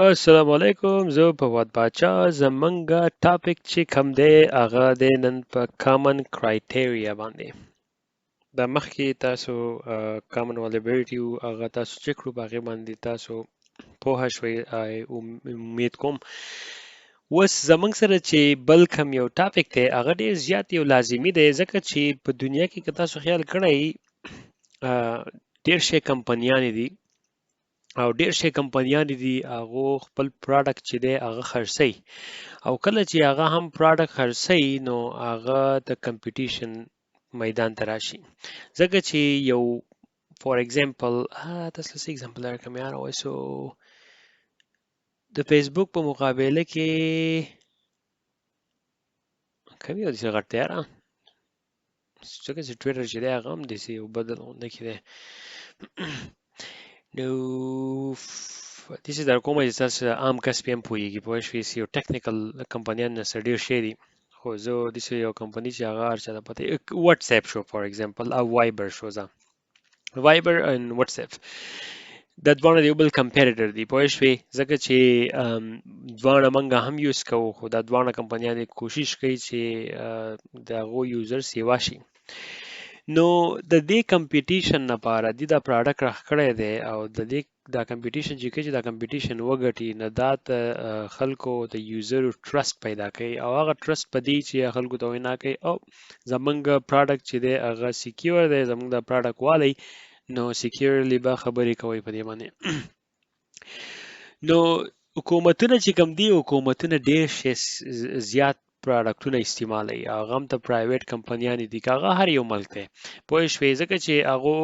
السلام علیکم. زه په واد باچا زمونږه ټاپک چې کوم دی هغه دی نن په کامن کرایټیریا باندې. د مخکې تاسو کامن والابیلیټي هغه تاسو چک کړو، په هغې باندې تاسو پوه شوئ. امید کوم اوس زمونږ سره چې بل کوم یو ټاپک دی هغه ډېر زیات یو لازمي دی، ځکه چې په دنیا کې که تاسو خیال کړئ ډېر شي کمپنیانې دي او ډېر شي کمپنیانې دي هغه خپل پروډکټ چې دی هغه خرڅوي، او کله چې هغه هم پروډکټ خرڅوي نو هغه د کمپټیشن میدان ته راشي. ځکه چې یو فور ایگزامپل تاسو له ایگزامپل درکړم یار، وایسو د فیسبوک په مقابله کې کوم یو داسې غټ دی یاره، ځکه چې ټویټر چې دی هغه هم داسې یو بدل غونډه کې دی. نو داسې در کومه چې تاسو عام کس پې هم پوهېږي، پوه شوې، یو ټیکنیکل کمپنیان نه څه ډېر شی دي، خو زه داسې یو کمپني چې هغه هر چا ته پته واتس اپ شو فور ایگزامپل، او وایبر شو. وایبر ان واتس اپ دا دواړه د یو بل کمپیریټر دي، پوه شوې، ځکه چې دواړه موږ هم یوز کوو، خو دا دواړه کمپنیانې کوشش کوي چې د هغو یوزرس یوه شي. نو د دې کمپټیشن لپاره دې دا پروډکټ راکړی دی، او د دې دا کمپټیشن چې کوي چې دا کمپټیشن وګټي، نه دا ته خلکو د یوزر ټرست پیدا کوي، او هغه ټرست په دې چې خلکو ته وینا کوي او زمونږ پروډکټ چې دی هغه سکیور دی، زمونږ د پروډکټ والی نو سکیورلی به خبرې کوي په دې باندې. نو حکومتونه چې کوم دي، حکومتونه ډېر شي زیات پروډکټونه استعمالوي، هغه هم ته پرایویټ کمپنیانې دي، که هغه هر یو ملک دی، پوه شوې، ځکه چې هغو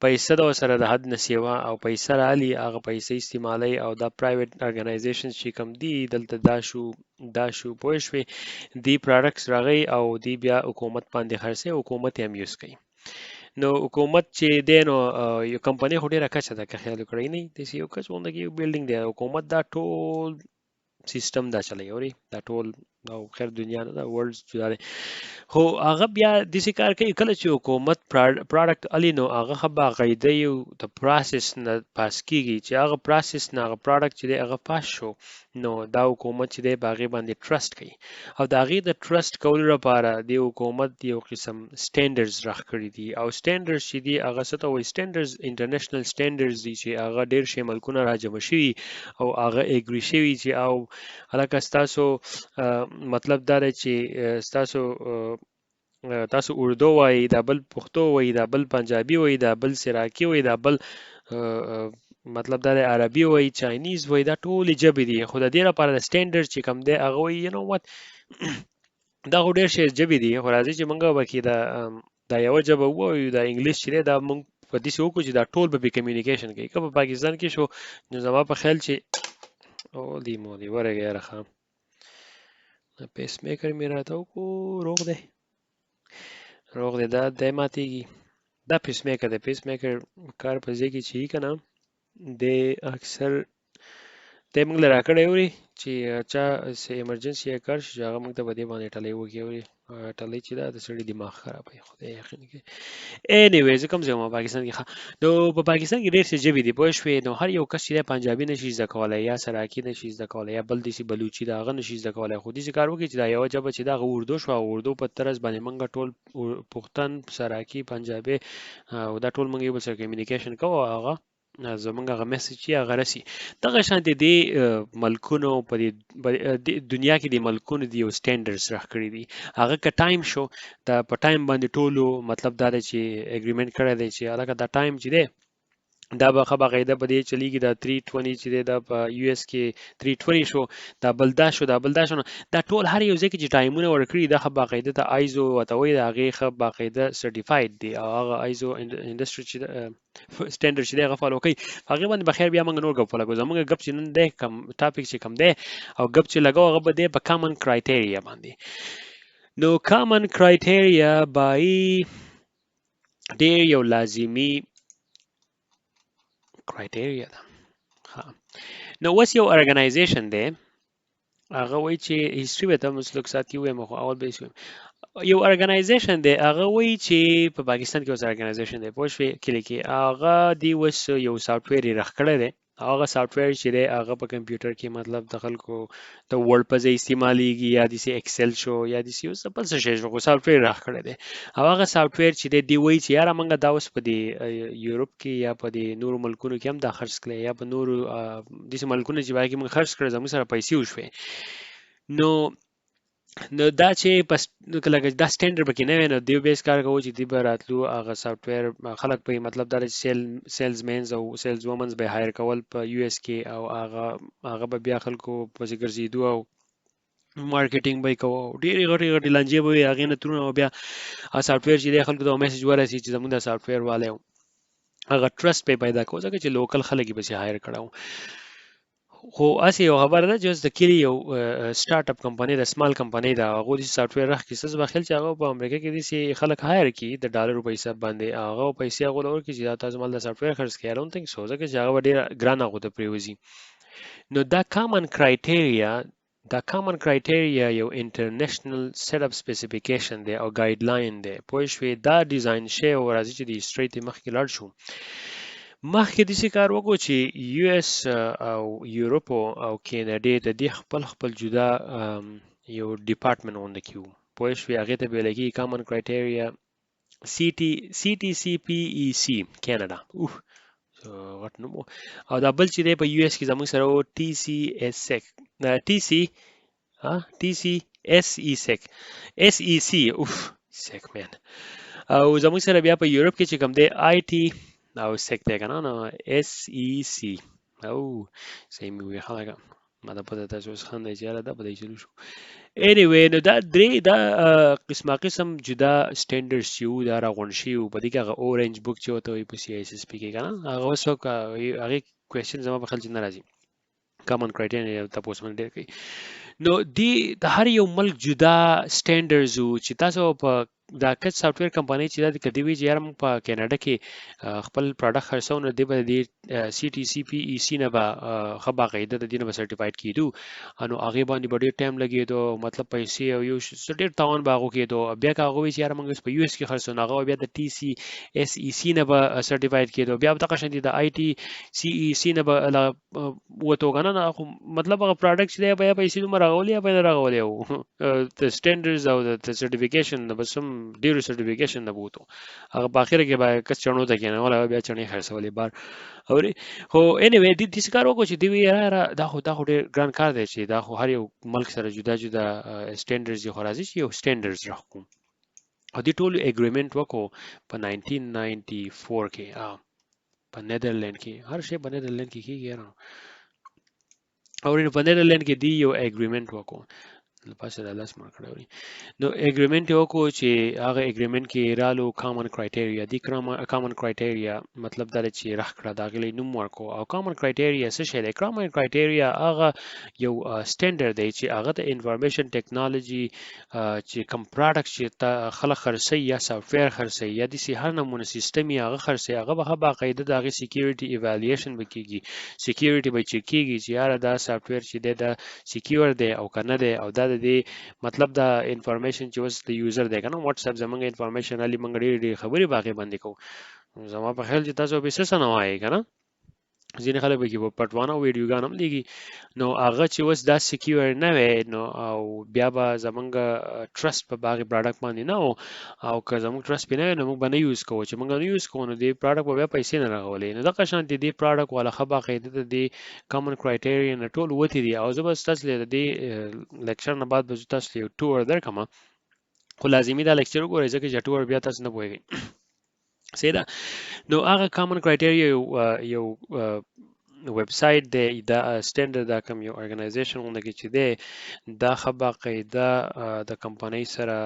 پیسه د ورسره د حد نه سیوا او پیسه رالي، هغه پیسې استعمالوي، او دا پرایویټ ارګنایزیشنز چې کوم دي دلته دا شو پوه شوې، دی پروډکټس راغی او دی بیا حکومت باندې خرڅوي، حکومت یې هم یوز کوي. نو حکومت چې دی نو یو کمپنۍ خو ډېره کچه ده، که خیال وکړئ، نه داسې یو کچ غونډه کې یو بلډینګ دی، حکومت دا ټول سیستم دا چلوي، اوري دا ټول، او خیر دنیا نه دا ورلډ جدا دی، خو هغه بیا داسې کار کوي کله چې حکومت پروډکټ الي نو هغه خو باقاعده یو د پروسس نه پاس کیږي، چې هغه پروسس نه هغه پروډکټ چې دی هغه پاس شو، نو دا حکومت چې دی په هغې باندې ټرست کوي، او د هغې د ټرست کولو لپاره د حکومت یو قسم سټینډرډز راکړي دي، او سټینډرډز چې دي هغه څه ته وایي، سټینډرډز انټرنیشنل سټینډرډز دي چې هغه ډېر شي ملکونه راجمع شوي او هغه اګري شوي چې او هلکه ستاسو مطلب دا دی چې تاسو اردو وایي، دا بل پښتو وایي، دا بل پنجابي وایي، دا بل سراکي وایي، دا بل مطلب دا دی عربي وایي، چاینیز وایي، دا ټولې ژبې دي، خو د دې لپاره د سټینډرډ چې کوم دی هغه وایي یو نو وات دا خو ډېر شی ژبې دي، خو راځي چې موږ به کې دا یوه ژبه ووایو، دا انګلیش چې دی دا موږ په داسې وکړو چې دا ټول به پې کمیونیکیشن کوي. که په پاکستان کې شو نو زما په خیال چې اولی مولی ورګه یاره ښه پیس میکر مې راته وکړو، روغ دی دا دی ماتېږي، دا پیس میکر دی، پیس میکر کار په ځای کې چې وي که نه دی اکثر دی موږ له راکړی اوري چې چا څه ایمرجنسي یا کار شي چې هغه موږ ته په دې باندې ټلۍ وکړي اوري، ټلۍ چې دا د سړي دماغ خرابوي، خدای یقین کوي. انیویز کوم ځای ما پاکستان کې نو په پاکستان کې ډېر څه ژبې دي، پوه شوې، نو هر یو کس چې دی پنجابي نشي زده کولی، یا سراکي نشي زده کولی، یا بل داسې بلوچي د هغه نشي زده کولی، خو داسې کار وکړي چې دا یوه ژبه چې دا هغه اردو شوه، او اردو په طرز باندې موږ ټول پښتون، سراکي، پنجابي او دا ټول موږ یو بل سره کمیونیکیشن کوو، هغه زمونږ هغه میسج چې هغه رسي. دغه شانتې دې ملکونو په دې دنیا کې د ملکونو د یو سټینډرډز راکړي دي، هغه که ټایم شو دا په ټایم باندې ټولو مطلب دا دی چې اګریمنټ کړی دی چې هلکه دا ټایم چې دی دا به ښه باقاعده په دې چلیږي، دا 320 چې دی دا په یو اس کې 320 شو، دا بل دا شو، دا بل دا شو، دا ټول هر یو ځای کې چې ټایمونه ورکړي دا ښه باقاعده ته آیزو ورته وایي، د هغې ښه باقاعده سرټیفاید دی، او هغه آیزو انډسټري چې سټینډرډ چې دی هغه فالو کوي، هغې باندې به خیر بیا موږ نور ګپ ولګو. زموږ ګپ چې نن دی کم ټاپک چې کم دی او ګپ چې لګو هغه به دی په کامن کرایټیریا باندې. نو کامن کرایټیریا بای ډېر یو لازمي کرایټیریا ده. نو اوس یو ارګنایزیشن دی هغه وایي چې هیستري به ته مسلک ساتي وایم، خو اول به یې یو ارګنایزیشن دی هغه وایي چې په پاکستان کې اوس ارګنایزیشن دی، پوه شوې، کلی کې هغه دی اوس یو سافټویر یې راښکړی دی هغه سافټویر چې دی هغه په کمپیوټر کې مطلب د خلکو د ورډ په ځای استعمالیږي یا داسې ایکسل شو یا داسې اوس بل څه شی شو خو سافټویر راکړی دی او هغه سافټویر چې دی وایي چې یاره موږ دا اوس په دې یورپ کې یا په دې نورو ملکونو کې هم دا خرڅ کړی یا په نورو داسې ملکونو چې باید موږ خرڅ کړی زموږ سره پیسې وشوې نو دا چې پس لکه دا سټینډرډ پکې نه وي نو دیو بیس کار کوو چې دی به راتلو هغه سافټویر خلک په مطلب دا سیلز مینز او سیلز وومنز به هایر کول په یو اس کې او هغه به بیا خلکو پسې ګرځېدو او مارکیټینګ به یې کوو ډېرې غټې غټې لانجې به وي هغې نه ترونه او بیا هغه سافټویر چې دی خلکو ته میسج ورسي چې زموږ دا سافټویر والی و هغه ټرست به پیدا کوو ځکه چې لوکل خلک یې پسې هایر کړی و خو اسی یو خبره ده چې اوس د کلي یو سٹارټ اپ کمپنۍ د سمال کمپنۍ دا هغه د سافټویر راخ کیسه به خل چې هغه په امریکا کې دي خلک هایر کی د ډالر په حساب باندې هغه پیسې هغه لور کې چې تاسو مال د سافټویر خرڅ کړئ I don't think so ځکه چې هغه ډیر ګران هغه ته پریوزي نو دا کامن کرایټیریا یو انټرنیشنل سیټ اپ سپیسیفیکیشن دی او ګایډلاین دی پوه شوې دا ډیزاین شی او راځي چې د هیستوري ته مخکې لاړ شو مخکې داسې کار وکړو چې یو اس او یورپ او کینیډا ته د خپل جدا یو ډپارټمنټ غونډه کیو پوه شوې هغې ته به لګي کامن کرایټیریا CTCPEC کینیډا غټ نوم او دا بل چې دی په یو اس کې زموږ سره و TCSEC سیک مین او زموږ سره بیا په یورپ کې چې کوم دی IT او سیک دی کنه نو SEC او صحیح مې وی خلک ما دا پته تاسو اوس خان دی چې دا به شروع شو anyway نو دا درې دا قسم جدا سټینډرډز چې وو دا راغونډ شي او په دې کې هغه اورنج بوک چې وته وي په CISSP کې کنه هغه اوس هغه کوېسچن زما په خل چې ناراضي کامن کرایټیریا تاسو باندې ډېر کوي نو دی د هر یو ملک جدا سټینډرډز وو چې تاسو په دا کټ سافټویر کمپنۍ چې دا کدی وی چې یار موږ په کینیډا کې خپل پروډکټ خرڅو نو دی به د CTCPEC نه به خو باقاعده د دې نه به سرټیفاید کیدو انو هغه باندې ډېر ټایم لګیدو مطلب پیسې او یو ډېر تاوان باغو کېدو بیا هغه وی چې یار موږ په US کې خرڅو نو هغه بیا د TCSEC نه به سرټیفاید کیدو بیا د قشن دي د ITCEC نه به وته غنه مطلب هغه پروډکټ چې دی بیا پیسې نو راغولي یا به راغولي او د سټینډرډز او د سرټیفیکیشن نه بسم ډیرو سرټیفیکیشن نه بوتو هغه په اخر کې به کس چړنو ته کېنه ولا بیا چړنې خرڅولې بار او خو انیوی د دې کار وکړو چې دی یاره دا خو ډېر ګران کار دی چې دا خو هر یو ملک سره جدا سټینډرډز یې خو راځي چې یو سټینډرډز راخو او دې ټول اګریمنت وکړو په 1994 کې په نیدرلند کې هر شی په نیدرلند کې کېږي او په نیدرلند کې دی یو اګریمنت وکړو پاسه د لاس مار کړی نو اګریمنت یو کو چې هغه اګریمنت کې رالو کامن کرایټیریا دی کامن کرایټیریا مطلب دا چې راخ کړه دا غلی نوم ورکو او کامن کرایټیریا څه شی دی کامن کرایټیریا هغه یو سټینډرډ دی چې هغه د انفارمیشن ټکنالوجي چې کوم پروډکټ چې خلک خرڅي یا سافټویر خرڅي یا د هر نمونه سیستم یې هغه خرڅي هغه به باقاعده د سکیورټي ایوالویشن وکړي سکیورټي به چک کیږي چې یاره دا سافټویر چې دی دا سکیور دی او کنه دی او دا دی مطلب دا انفارمیشن چې اوس د یوزر دی کنه واتس اپ زمونږ انفارمیشن علي مونږ ډېرې خبرې باقي باندې کوو زما په خیال چې تاسو به څه نه وایي کنه ځینې خلک به کې په پټوانه ویډیوګان هم لګي نو هغه چې اوس دا سکیور نه وي نو او بیا به زمونږ ټرست په باغې پروډکټ باندې نه او که زمونږ ټرست پې نه وي نو موږ به نه یوز کوو چې موږ نه یوز کوو نو دې پروډکټ به بیا پیسې نه راغولې نو دغه شان دې پروډکټ والا ښه باقاعده د دې کامن کرایټیریا نه ټول وتې دي او زه به ستاسو د دې لیکچر نه بعد به تاسو یو ټور درکړم خو لازمي دا لیکچر وګورئ ځکه چې ټور بیا تاسو نه پوهیږئ سیدا نو هغه کامن کرایټیریا یو ویب سایټ دی دا سټینډرډ دا کوم یو ارګنایزیشن غونډه کې چې دی دا خو باقاعده د کمپنۍ سره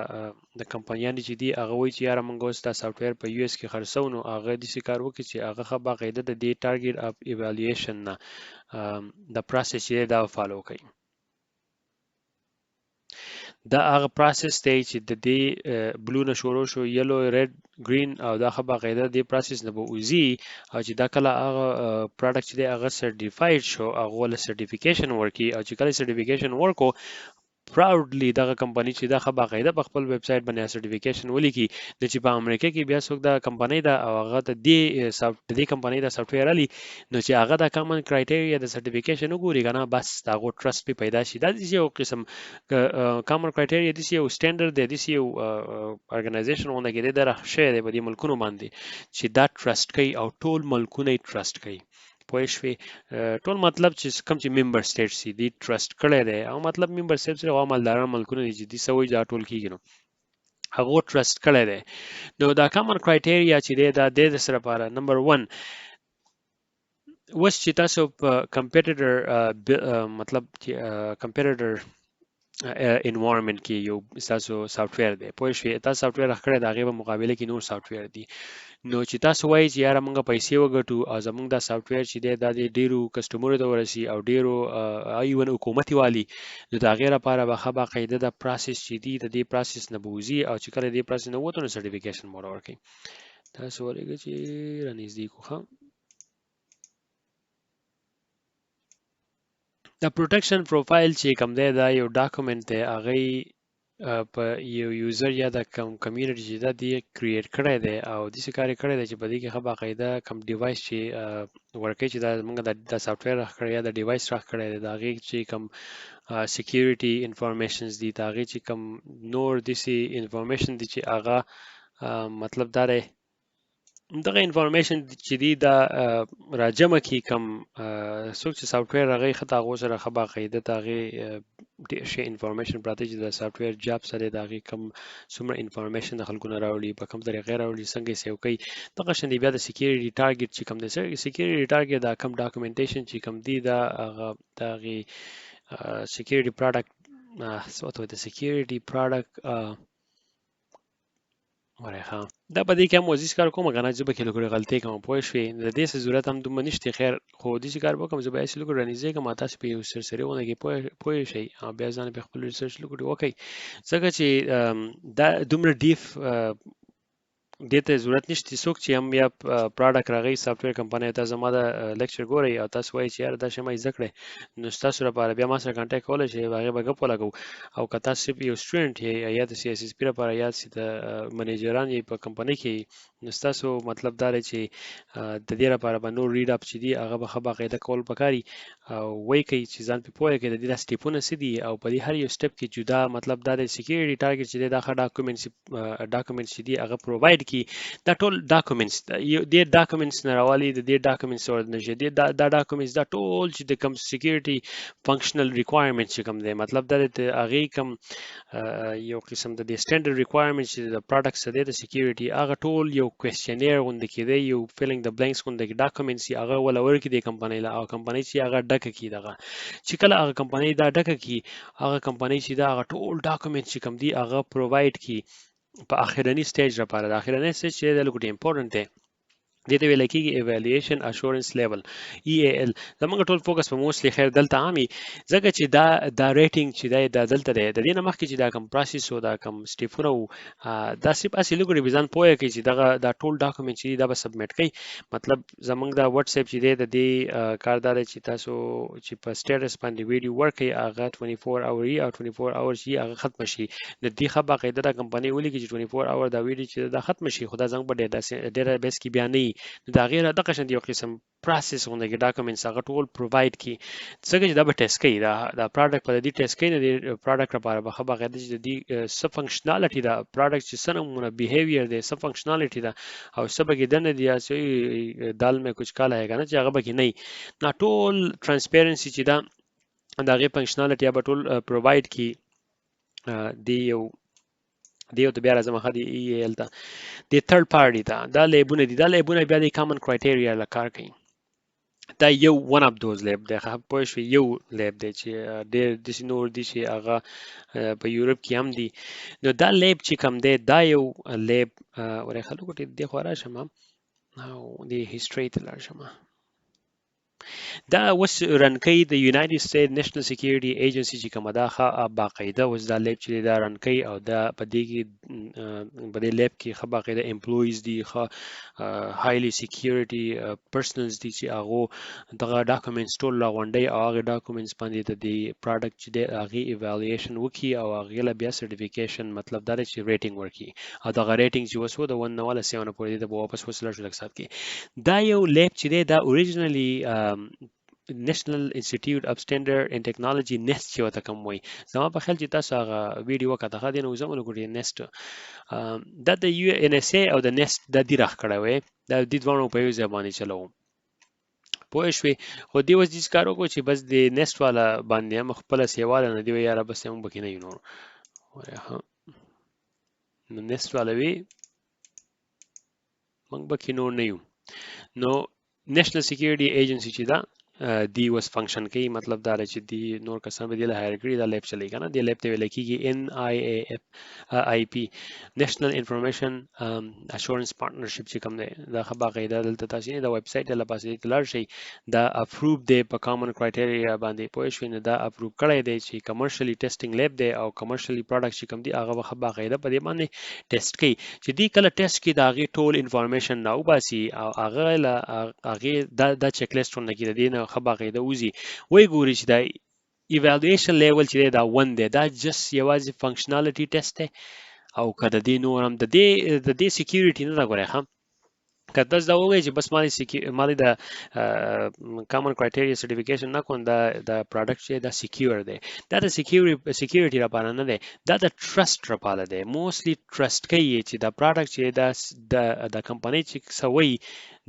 د کمپنیانو چې دی هغه وایي چې یاره موږ اوس دا سافټویر په US کې خرڅو نو هغه داسې کار وکړي چې هغه خو باقاعده د دې ټارګټ اف ایوالویشن نه د پروسس چې دا فالو کوي دا هغه پروسس دی چې د دې بلو نه شروع شو یلو ریډ گرین او دا خو باقاعده د پروسس نه به وزي او چې دا کله هغه پروډکټ چې دی هغه سرټیفاید شو هغه ول سرټیفیکیشن ورکي او چې کله سرټیفیکیشن ورکو پراودلی دغه کمپنی چې دا خه باقاعده په خپل ویب سټ باندې سرټیفیکیشن ولیکي د چې په امریکا کې بیا څوک دا کمپنی دا او هغه د دې کمپنی دا سافټویر علي نو چې هغه د کامن کرایټیریا د سرټیفیکیشن وګوري کنه بس داغه ټرست په پیدا شي دا یو قسم کامن کرایټیریا د یو سټانډرډ دی د یو ارګنایزیشن ونه کې د راشه دی په دې ملکونو باندې چې دا ټرست کوي او ټول ملکونه ټرست کوي پوه شوي ټول مطلب چې کوم چې ممبر سټیټ سي دی ټرست کړی دی او مطلب ممبر سټیټ سره عملداران ملکونه دي چې دي سوي دا ټول کیږي نو هغه ټرست کړی دی نو دا کامن کرایټیریا چې دی دا د سره لپاره نمبر 1 وس چې تاسو په کمپیوټر مطلب چې کمپیوټر انوایرنمنت کې یو تاسو سافټویر دی پوه شئ تاسو سافټویر راخړی دا غیبه مقابله کې نور سافټویر دی نو چې تاسو وایي چې یاره موږ پیسې وګټو او زموږ دا سافټویر چې دی دا د ډیرو کسټمرو ته ورسي او ډیرو ایون حکومتي والی نو دا غیر لپاره به باقاعده د پروسس چې دی د دې پروسس نه بوزي او چې کله دې پروسس نه وته نو سرټیفیکیشن مور ورکړي تاسو ورګه چې رانیزدې کوخه د پروټیکشن پروفایل چې کوم دی دا یو ډاکومنت دی هغه په یو یوزر یا د کمیونټي چې دا دی کریټ کړی دی او د څه کار کړی دی چې په دې کې باقاعده کوم ډیوایس چې ورکه چې دا موږ د سافټویر راخړی یا د ډیوایس راخړی دی دا غي چې کوم سکیورټي انفارمیشنز دي دا غي چې کوم نور د سي انفارمیشن دي چې هغه مطلب دا دی دغه انفارمیشن چې دی دا راجمه کی کم څوک چې سافټویر راغی خطا غو سره خبا قاعده دغه شی انفارمیشن پراته چې د سافټویر جاب سره دغه کم څومره انفارمیشن د خلکو نه راوړي په کوم طریقې راوړي څنګه سیو کوي دغه شندې بیا د سکیورټي ټارګټ چې کوم د سکیورټي ټارګټ دا کم ډاکومنټیشن چې کوم دی دا دغه سکیورټي پروډکټ څه ته د سکیورټي پروډکټ ورخه دا په دې کې هم وزیز کار کوم غواړم چې به کې لګړې غلطي کوم پوه شوې د دې څه ضرورت هم دومره نشته خیر خو دې کار وکم چې به اصل لګړې رانیځي کوم تاسو په یو سرسری ونه کې پوه شئ بیا ځان په خپل ریسرچ لګړې وکي څنګه چې دا دومره ډیف دته ضرورت نشته څوک چې هم یا پروډکټ راغی سافټویر کمپنی ته زما د لیکچر ګوري او تاسو وایي چې یار دا شمه ذکر نو تاسو لپاره بیا ما سره کانټیکټ کولای شئ هغه به غو لګو او که تاسو یو سټوډنټ یا د سی اس اس پی لپاره یا د منیجران یې په کمپنی کې نو تاسو مطلب دا دی چې د دې لپاره به نو ریډ اپ چې دی هغه به خبره قاعده کول پکاري او وایي چې ځان په پوهه کې د دې سټیپونه سدي او په دې هر یو سټپ کې جدا مطلب دا د سکیورټي ټارګټ چې دا ښه ډاکومنټس چې دی هغه پروواید کی دا ټول ډاکومنټس د ډاکومنټس نه راوالي د دې ډاکومنټس اور نشي دا ډاکومنټس دا ټول چې د کوم سکیورټي فنکشنل ریکوایرمنټ چې کوم دی مطلب دا د هغه کوم یو قسم د سټانډرډ ریکوایرمنټ چې د پروډکټس د سکیورټي هغه ټول یو کوېسچنیر غونډه کې دی یو فیلینګ د بلانکس غونډه کې ډاکومنټس هغه ولور کې د کمپنۍ لا او کمپنۍ چې هغه ډکه کی دغه چې کله هغه کمپنۍ دا ډکه کی هغه کمپنۍ چې دا هغه ټول ډاکومنټ چې کوم دی هغه پروواید کی په اخرنی سټیج لپاره د اخرنی سټیج چې د لګډ امپورټنت دی دې ته ویل کېږي ایوالویشن اشورنس لیول ای ای ال زموږ ټول فوکس په موستلی خیر دلته عامي ځکه چې دا ریټینګ چې دا دلته دی د دې نه مخکې چې دا کم پروسس او دا کم سټیپونه دا صرف اصلي لګړي بيزان پوهه کوي چې دا ټول ډاکومنټ چې دا به سبمیټ کړي مطلب زموږ دا واتس اپ چې دی د دې کاردار چې تاسو چې په سټیټس باندې ویډیو ورکړي هغه 24 اور او 24 اور شي هغه ختم شي د دې خبره قاعده د کمپنۍ ولې چې 24 اور دا ویډیو چې دا ختم شي خدا څنګه په ډیټا بیس کې بیان نه دا غیر دغه شند یو قسم پروسس غونډه کې ډاکومنټس هغه ټول پروواید کی څنګه چې دا به ټیسټ کوي دا پروډکټ په دې ټیسټ کوي د پروډکټ لپاره به خبره غوډه چې د سب فنکشنالټي دا پروډکټ چې څنګه بیهیویر دی سب فنکشنالټي دا او سبا کې دنه دی چې دال میں کچھ کالا ہے کنه چې هغه به کې نه ټول ترانسپیرنسي چې دا دغه فنکشنالټي به ټول پروواید کی دی یو ته بیا راځم خو دی ای ال ته د تھرد پارټي ته دا لیبونه دي دا لیبونه بیا د کامن کرایټیریا لکار کوي دا یو ون اپ دوز لیب دی خو په شو یو لیب دی چې ډېر د نور دي چې هغه په یورپ کې هم دي نو دا لیب چې کم دی دا یو لیب ورې خلکو ته د خورا شمه او د هیستوري ته لار شمه دا اوس رن کوي د یونایټډ سټیټ نېشنل سکیورټي ایجنسی چې کومه دا باقاعده اوس دا لیب چې دا رن کوي او دا په دې کې په دې لیب کې ښه باقاعده امپلویز دي، ښه هایلی سکیورټي پرسنلز دي چې هغه دغه ډاکومېنټس ټول راغونډي او هغه ډاکومېنټس باندې د دې پروډکټ چې دی هغه ایوالویشن وکړي او هغه له بیا سرټیفیکیشن مطلب دا دی چې ریټینګ ورکړي او دغه ریټینګ چې وسو د 1 نه ولا 7 پورې د واپس وسله شو لکسات کې دا یو لیب چې دی دا اوریجنلی نېشنل انسټیټیوټ اف سټینډرډ ان ټیکنالوجي نېست چې وته کوم وای زما په خیال چې تاسو هغه ویډیو وکړه خا دې نو زمونږ ګوري نېست دا د یو ان اس ای او د نېست د دې راخ کړه وای دا د دوه په یو ځای باندې چلو پوه شوې خو دې وځ دې کار وکړو چې بس د نېست والا باندې هم خپل سیواله نه دی یاره بس هم بکې نه یو نو نېست والا وی موږ بکې نور نه یو نو نېشنل سکیورټي ایجنسی چې دا دی وس فنکشن کوي مطلب دا چې دی نور کسان به دی له هایر کړی دا لیب چلی کنه دی لیب ته ویل کیږي ان آی ای پی نېشنل انفارمیشن اشورنس پارټنرشپ چې کوم دی دا خبره قاعده دلته تاسو نه دا ویب سټ له پاسې کلر شي دا اپروو دی په کامن کرایټیریا باندې پوه شئ نه دا اپروو کړی دی چې کمرشلی ټیسټینګ لیب دی او کمرشلی پروډکټ چې کوم دی هغه خبره قاعده په دې باندې ټیسټ کوي چې دی کله ټیسټ کوي دا غي ټول انفارمیشن نو باسي او هغه دا چیک لیست ونه کې دی نه خبره قاعده وزي وای ګوري چې دا ایوالویشن لیول چې دا 1 دی دا جست یوازې فنکشنالټي ټیسټ دی او کله دې نور هم د دې سکیورټي نه راغوري هم کله دا وایي چې بس مالي د کامن کرایټیریا سرټیفیکیشن نه کوم دا پروډکټ چې دا سکیور دی دا د سکیورټي لپاره نه دی دا د ټرست لپاره دی موستلی ټرست کوي چې دا پروډکټ چې د کمپنۍ چې سوي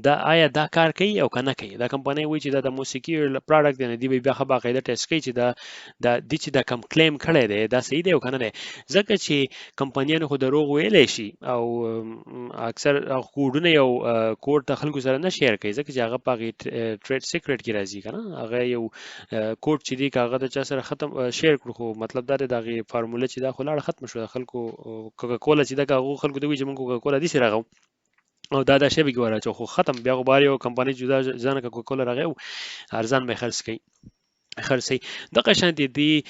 دا آیا دا کار کوي او کنه کوي دا کمپنۍ وایي چې دا د مو سکیور پروډکټ دی نه دی بیا خبره قاعده ټیسټ کوي چې دا چې دا کم کلیم کړی دی دا صحیح دی او کنه دی ځکه چې کمپنیانو خو دروغ ویلی شي او اکثر کوډونه یو کوډ ته خلکو سره نه شیر کوي ځکه چې هغه په ټریډ سیکریټ کې راځي کنه هغه یو کوډ چې دی هغه د چا سره ختم شیر کړو خو مطلب دا دی دغه فارموله چې دا خو لاړه ختم شو خلکو کوکا کولا چې دا خلکو دوی چې موږ کوکا کولا دي سره راغو او دا شی به ګوره چې خو ختم بیا غو بار یو کمپنۍ جدا ځان کوکا کولا راغی ارزان به خرڅ کوي خرڅي دغه شان دي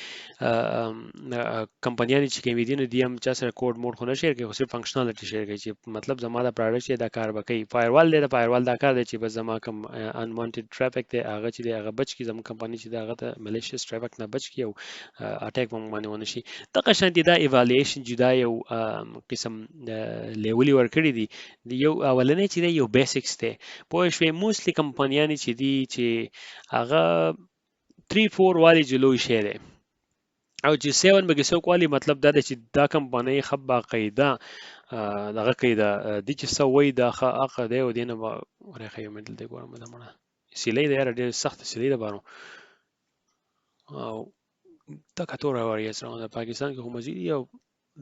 کمپنیانو چې کوي دي نو دي هم چا سره کوډ موډ خو نه شیر کوي خو صرف فنکشنالټي شیر کوي چې مطلب زما دا پروډکټ دا کار وکړي فایروال دی دا فایروال دا کار دی چې بس زما کوم انوانټډ ټرافیک دی هغه چې دی هغه بچ کی زما کمپنۍ چې دا هغه ته مالیشیس ټرافیک نه بچ کی او اٹیک باندې ونه شي دغه شان دي دا ایوالویشن جدا یو قسم لیولي ورکړي دي یو اولنې چې دی یو بیسکس دی پوه شوي موستلی کمپنیانو چې دي چې هغه 3-4 والی جلوی شی دی او چې 7 بګي څوک والی مطلب دا دی چې دا کمپنۍ خب باقاعده دغه کوي دا د چې سوي دا حق دی او دینه ورخه یو مدل دی ګورم دا مړه سیلې دی ډېر سخت سیلې ده بارو او دا کټور وریاس راو د پاکستان کې هم مزید یو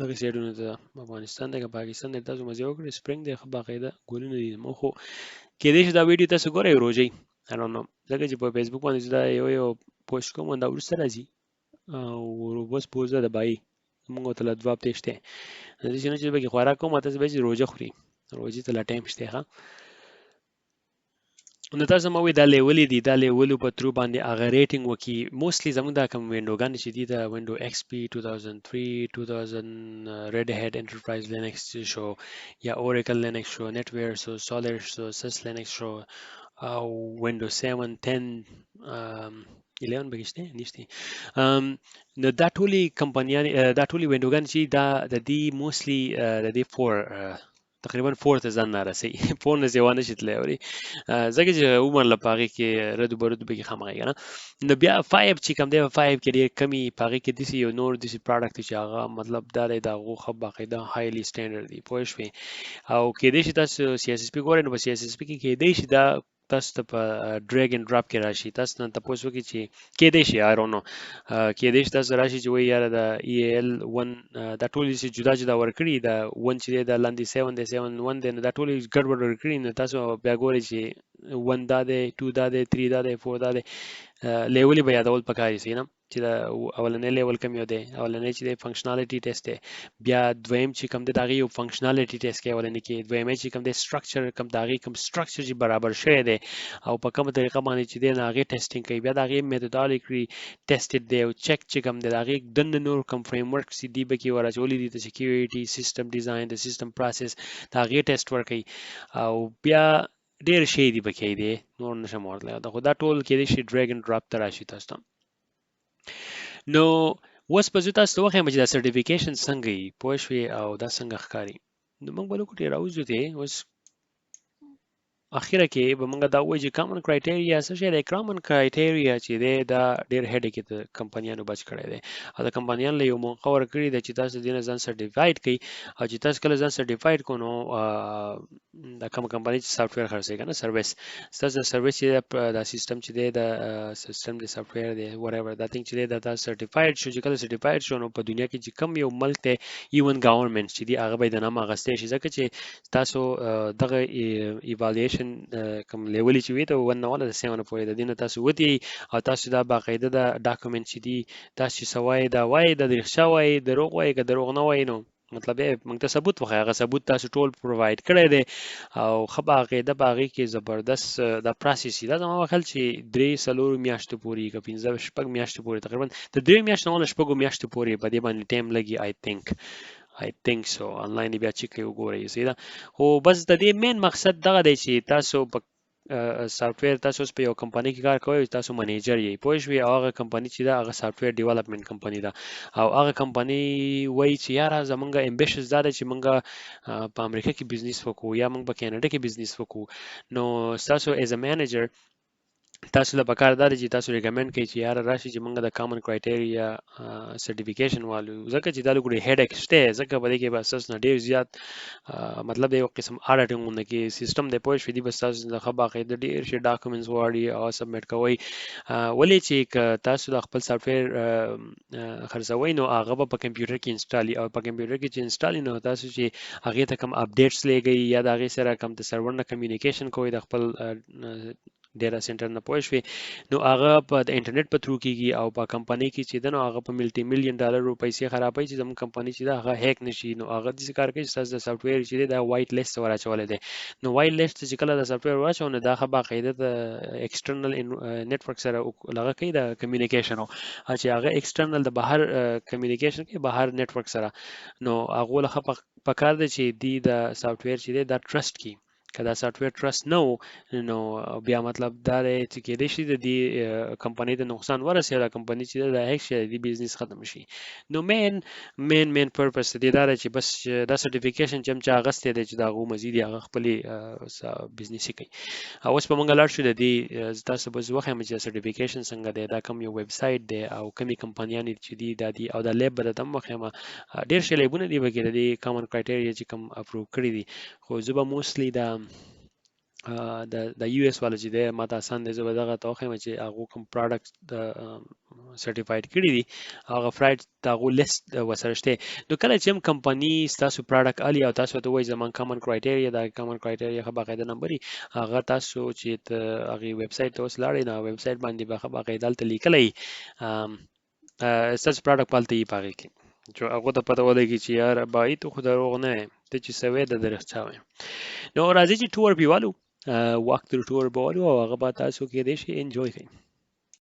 دغه سیډونه د افغانستان د پاکستان د تاسو مزه وکړي سپرینګ دی خب باقاعده ګولونه دي مو خو کې دې دا ویډیو تاسو ګورئ روزي I don't know ځکه چې په فیسبوک باندې دا یو پوسټ کوم دا ورسره راځي او بس پوزه د بای موږ ته لا جواب تشته د دې چې به خوراک کوم تاسو به روزه خوري روزي ته لا ټایم شته ها نو تاسو مو دا لیول دي دا لیول په ترو باندې هغه ریټینګ وکي موستلی زموږ دا کوم وینډوګان چې دي دا وینډو ایکس پی 2003 2000 ریډ هیټ انټرپرایز لینکس شو یا اوریکل لینکس شو نیټ ویر شو سولر شو سس لینکس شو او وینډو 7 10 11 بګشته نشته نو دا ټولي کمپنیان دا ټولي وینډوګان چې دا د دې موستلی د دې 4 تقریبا 4 ته ځان راسي 4 نه ځوانه شتلې اوري ځکه چې عمر لپاره کې رد برد به خامغه نه نو بیا 5 چې کم دی 5 کې ډېر کمی پاره کې دي یو نور دي پروډکټ چې هغه مطلب دا د غو خو باقاعده هایلی سټانډرډ دی پوه شئ او کې دي چې تاسو سی اس پی ګورئ نو سی اس پی کې دي چې دا تاسو ته په ډریګ اینډ ډراپ کې راشي تاسو نن تاسو وکړي چې کې دي شي I don't know کې دي چې تاسو راشي چې وای یاره د EL 1 دا ټول چې جدا جدا ورکړي دا 1 چې دا لاندې 7 دی 7 1 دی دا ټول ګډوډ ورکړي نو تاسو بیا ګورئ چې 1 دا دی 2 دا دی 3 دا دی 4 دا دی لیول به یادول پکاري سینم چې دا اولنې لیول کوم یو دی اولنې چې د فنکشنالټي ټیسټ دی بیا دویم چې کوم د دغه یو فنکشنالټي ټیسټ کې اولنې کې دویم چې کوم د سټرکچر کوم دغه کوم سټرکچر چې برابر شوی دی او په کومه طریقه باندې چې د هغه ټیسټینګ کوي بیا دغه میثودولوژي ټیسټډ دی او چک چې کوم د هغه د نور کوم فریم ورک سي دی به کې ورچولې دي د سکیورټي سیستم ډیزاین د سیستم پروسس دا هغه ټیسټ ورکي او بیا ډیر شي دی بکې دی نور نشم ورتلای دا خو دا ټول کې دی شي ډریګ اند ډراپ تر راشي تاسو ته نو اوس په ځو تاسو ته واخیم چې دا سرټیفیکیشن څنګه وي پوه شوې او دا څنګه ښکاري نو موږ به لکوټې راوځو دی اوس اخیره کې به موږ دا وایو چې کامن کرایټیریا څه شی دی کامن کرایټیریا چې دی دا ډېر هډیک د کمپنیانو بچ کړی دی او د کمپنیانو له یو موقع ورکړي دی چې تاسو دې نه ځان سرټیفاید کړئ او چې تاسو کله ځان سرټیفاید کړو نو د کوم کمپنی چې سافټویر خرڅوي کنه سرویس تاسو سرویس چې دا سیستم چې دی د سیستم د سافټویر دی وات ایور دا ثینګ چې دی دا تاسو سرټیفاید شو چې کله سرټیفاید شو نو په دنیا کې چې کم یو ملک ته ایون گورنمنت چې دی هغه به د نامه غستې شي ځکه چې تاسو دغه ایوالویشن کوم لیول چې وي ته ونه ولا د سیمه پوهې د دینه تاسو وتی او تاسو دا باقاعده د ډاکومنت چې دی تاسو سوای دا وای د رښتیا وای دروغ وای که دروغ نه وای نو مطلب موږ ته ثبوت وخی هغه ثبوت تاسو ټول پروواید کړی دی او ښه باقاعده باغې کې زبردست دا پروسس دا زما وخل چې 3 میاشتو پورې که 15 شپږ میاشتو پورې تقریبا د 3 میاشتو نه شپږ میاشتو پورې په دې باندې ټایم لګي I think so آنلاین بیا چیک کوي وګورئ سیدا خو بس د دې مین مقصد دغه دی چې تاسو په سافټویر تاسو په یو کمپنی کې کار کوئ تاسو منیجر یې پوه شوئ او هغه کمپنی چې دا هغه سافټویر ډیولپمنٹ کمپنی ده او هغه کمپنی وایي چې یاره زمونږ امبیشنز دا دی چې مونږ په امریکا کې بزنس وکړو یا مونږ په کینیډا کې بزنس وکړو نو تاسو ایز ا مینیجر تاسو له پکار دا چې تاسو ریکمند کوي چې یار راشي چې موږ د کامن کرایټیریا سرټیفیکیشن والو ځکه چې دا لګوري هډیک شته ځکه په دې کې به اساس نه ډیر زیات مطلب یو قسم اډیټینګ ونه کې سیستم د پوه شو دي بس تاسو د خبره د ډیر شي ډاکومنټس واړي او سبمیټ کوي ولې چې تاسو د خپل سافټویر خرڅوي نو هغه په کمپیوټر کې انسټالي او په کمپیوټر کې چې انسټالي نو تاسو چې هغه ته کوم اپډیټس لګي یا د هغه سره کوم د سرور نه کمیونیکیشن کوي د خپل ډیټا سنټر نه پوه شوي نو هغه په د انټرنیټ په تھرو کېږي او په کمپنۍ کې چې ده نو هغه په ملټي میلیون ډالر پیسې خرابوي چې زموږ کمپنۍ چې ده هغه هیک نشي نو هغه داسې کار کوي چې تاسو د سافټویر چې دی دا وایټ لیست ته ور دی نو وایټ لیست چې کله د سافټویر واچو نو دا ښه باقاعده د ایکسټرنل نیټورک سره لغه کوي د کمیونیکیشن او چې هغه ایکسټرنل د بهر کمیونیکیشن کې بهر نیټورک سره نو هغه له پکار دی چې دی د سافټویر چې دی دا ټرست کی که دا سافټویر ټرست نه و نو بیا مطلب دا دی چې کېدای شي د دې کمپنۍ ته نقصان ورسي دا کمپنۍ چې دا هیک شي د بزنس ختم شي نو مین پرپس دی دا چې بس دا سرټیفیکیشن چې چا غستې دی چې دا غو مزید هغه خپل بزنس کوي او اوس په مونږ لاړ شو د دې تاسو به زه واخیم چې سرټیفیکیشن څنګه دی دا کوم یو ویب سایټ دی او کومې کمپنیانې چې دی دا دی او دا لیب به درته هم واخیم ډېر شی لیبونه دي پکې د دې کامن کرایټیریا چې کوم اپروو کړي دي خو زه به موسټلی دا د یو اس والا چې دی ماته آسان دی زه به دغه ته وښیم چې هغو کوم پراډکټ سرټیفاید کړي دي هغه فرایډ د هغو لیست ورسره شته نو کله چې هم کمپني ستاسو پراډکټ الي او تاسو ته وایي زما کامن کرایټیریا دا کامن کرایټیریا ښه باقاعده نمبر هغه تاسو چې هغې ویب سایټ ته اوس لاړئ نو ویب سایټ باندې به ښه باقاعده هلته لیکلی ستاسو پراډکټ به هلته یي په هغې کې چې هغو ته پته ولګي چې یاره بایي ته خو دروغ نه یې ته چې څه وایې د رښتیا وایې نو راځئ چې ټور پې والو واک تر ټور به والو او هغه به تاسو کېدای شي انجوی کړئ